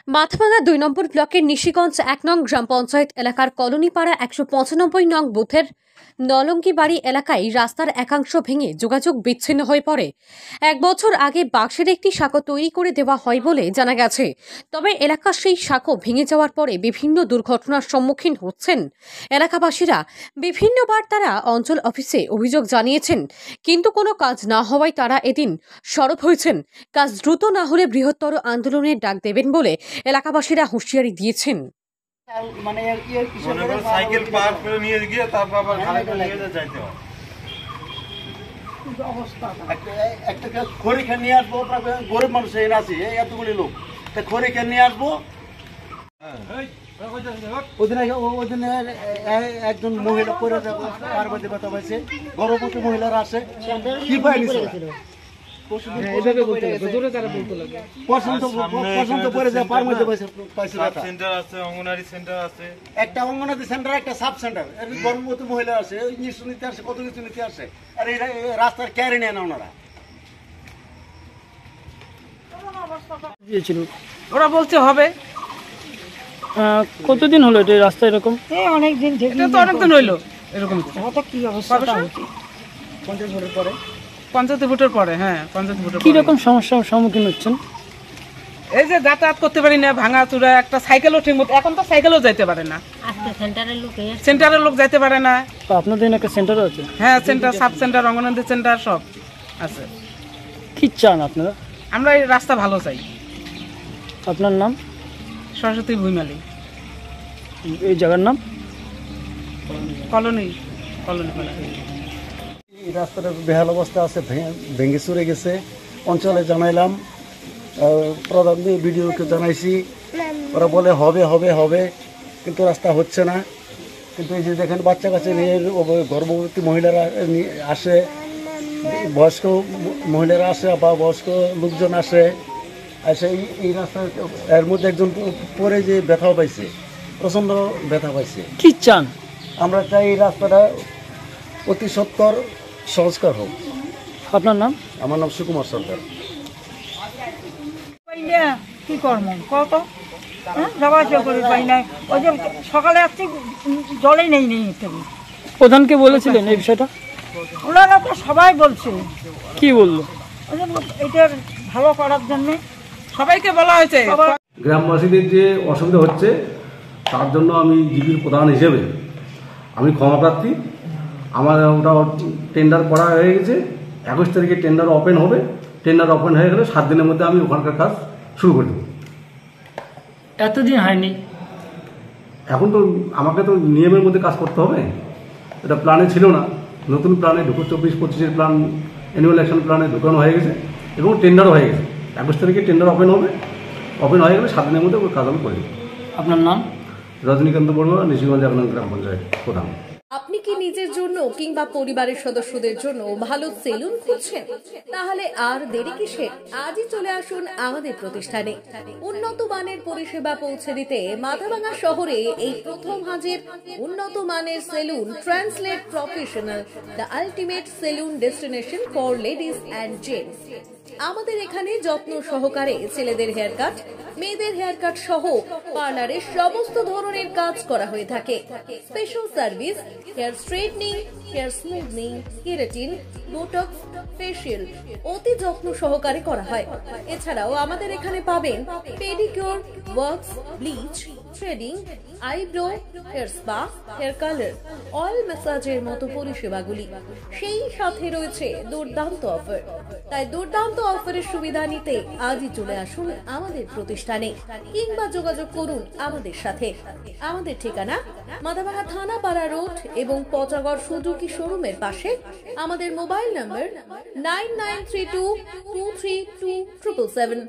মাথাভাঙা ২ নম্বর ব্লকের নিশিগঞ্জ ১ নং গ্রাম পঞ্চায়েত এলাকার কলোনিপাড়া ১৯৫ নং বুথের নলঙ্গিবাড়ি এলাকায় রাস্তার একাংশ ভেঙে যোগাযোগ বিচ্ছিন্ন হয়ে পড়ে। ১ বছর আগে বাঁশের একটি সাঁকো তৈরি করে দেওয়া হয় বলে জানা গেছে। তবে এলাকার সেই সাঁকো ভেঙে যাওয়ার পরে বিভিন্ন দুর্ঘটনার সম্মুখীন হচ্ছেন এলাকাবাসীরা। বিভিন্নবার তারা অঞ্চল অফিসে অভিযোগ জানিয়েছেন, কিন্তু কোনো কাজ না হওয়ায় তারা এদিন সরব হয়েছেন। কাজ দ্রুত না হলে বৃহত্তর আন্দোলনের ডাক দেবেন বলে এলাকাবাসীরা হুঁশিয়ারি দিয়েছেন। সাইকেল পার করে নিয়ে গিয়ে তারপর আবার ঘাড়ে করে নিয়ে যাইতে হয়। একটা খড়ি খেয়ে নিয়ে আসবো, গরিব মানুষ এখানে আছে এতগুলি লোক, তা খড়ি খেয়ে নিয়ে আসবো। ওদিনে একজন মহিলা পরে যাবো, পার্বতী ব্যথা পাইছে, গর্ভবতী মহিলারা আসে, কি পায়নি একটা অঙ্গনাদি সেন্টার, একটা সাব সেন্টার, গর্ভবতী মহিলা আছে, নিশ্চয় নিতে আসে, কত কিছু নিতে আসে, আর এই রাস্তার ক্যারি নেয় না ওনারা। ওরা বলছে হবে। কতদিন হলো এটা রাস্তা এরকম? অনেকদিন থেকে, তো অনেকদিন হইলো এরকম। কি অবস্থা? 50 ফুটের পরে, হ্যাঁ 50 ফুটের। কি রকম সমস্যার সম্মুখীন হচ্ছেন? এই যে যাতায়াত করতে পারি না, ভাঙা চূড়া, একটা সাইকেলও ঠিক মতো, এখন তো সাইকেলও যাইতে পারে না, সেন্টারের লোক যাইতে পারে না। তো আপনাদের একটা সেন্টারও আছে? হ্যাঁ, centre, sub centre, anganwadi centre সব আছে। কি চান আপনারা? আমরা এই রাস্তা ভালো চাই। আপনার নাম? সরস্বতী ভুইমালি। এই জায়গার নাম? কলোনি। এই রাস্তাটা বেহাল অবস্থা আছে, ভেঙে চুরে গেছে। অঞ্চলে জানাইলাম, প্রধান বিডিওকে জানাইছি, ওরা বলে হবে হবে হবে, কিন্তু রাস্তা হচ্ছে না। কিন্তু এই যে দেখেন বাচ্চা কাছে নিয়ে গর্ভবতী মহিলারা আসে, বয়স্ক মহিলারা আসে বা বয়স্ক লোকজন আসে, এই রাস্তা এর মধ্যে একজন পরে যে ব্যথাও পাইছে, প্রচণ্ড ব্যথা পাইছে। কি চান? আমরা চাই এই রাস্তাটা অতি সত্বর সংস্কার হোক। আপনার নাম? আমার নাম সুকুমার সরকার। কি করব কত যাওয়া করে পাই না, ওই যে সকালে আসছি জলে নেই প্রধানকে বলেছিলেন এই বিষয়টা? ওনারা তো সবাই বলছে। কি বললো? এটা ভালো করার জন্য সবাইকে বলা হয়েছে। গ্রামবাসীদের যে অসুবিধা হচ্ছে তার জন্য আমি জিপির প্রধান হিসেবে আমি ক্ষমাপ্রার্থী। আমার ওটা টেন্ডার করা হয়ে গেছে, 21 তারিখে টেন্ডার ওপেন হবে। টেন্ডার ওপেন হয়ে গেলে 7 দিনের মধ্যে আমি ওখানকার কাজ শুরু করে দেবো। এতদিন হয়নি? এখন তো আমাকে তো নিয়মের মধ্যে কাজ করতে হবে, এটা প্ল্যানে ছিল না, নতুন প্ল্যানে 24-25-এর প্ল্যান, অ্যানুয়াল অ্যাকশন প্ল্যানে ঢুকানো হয়ে গেছে এবং টেন্ডারও হয়ে গেছে। 21 তারিখে টেন্ডার ওপেন হবে, ওপেন হয়ে গেলে 7 দিনের মধ্যে ওই কাজ আমি করে দেবো। আপনার নাম? রজনীকান্ত বড়ুয়া, নিশিগঞ্জ 1 নং গ্রাম পঞ্চায়েত প্রধান। আপনি কি নিজের জন্য কিংবা পরিবারের সদস্যদের জন্য ভালো সেলুন খুঁজছেন? তাহলে আর দেরি কিসের? আজই চলে আসুন আমাদের প্রতিষ্ঠানে। উন্নত মানের পরিষেবা পৌঁছে দিতে মাথাভাঙা শহরে এই প্রথম হাজির উন্নত মানের salon translate professional, the ultimate salon destination for ladies and gents. আমাদের এখানে যত্ন সহকারে ছেলেদের হেয়ার কাট, মেয়েদের হেয়ার কাট সহ পার্লারের সমস্ত ধরনের কাজ করা হয়ে থাকে। Special service, hair straightening, hair smoothing, keratin, botox, facial অতি যত্ন সহকারে করা হয়। এছাড়াও আমাদের এখানে পাবেন pedicure, wax, bleach, threading, eyebrow, hair spa, hair colour, oil ম্যাসাজের মতো পরিষেবাগুলি। সেই সাথে রয়েছে দুর্দান্ত অফার। তাই দুর্দান্ত অফারের সুবিধা নিতে আজই চলে আসুন আমাদের প্রতিষ্ঠানে কিংবা যোগাযোগ করুন আমাদের সাথে। আমাদের ঠিকানা মাথাভাঙা থানাপাড়া রোড এবং পচাগড় সুজুকি শোরুমের পাশে। আমাদের মোবাইল নম্বর 9932232777।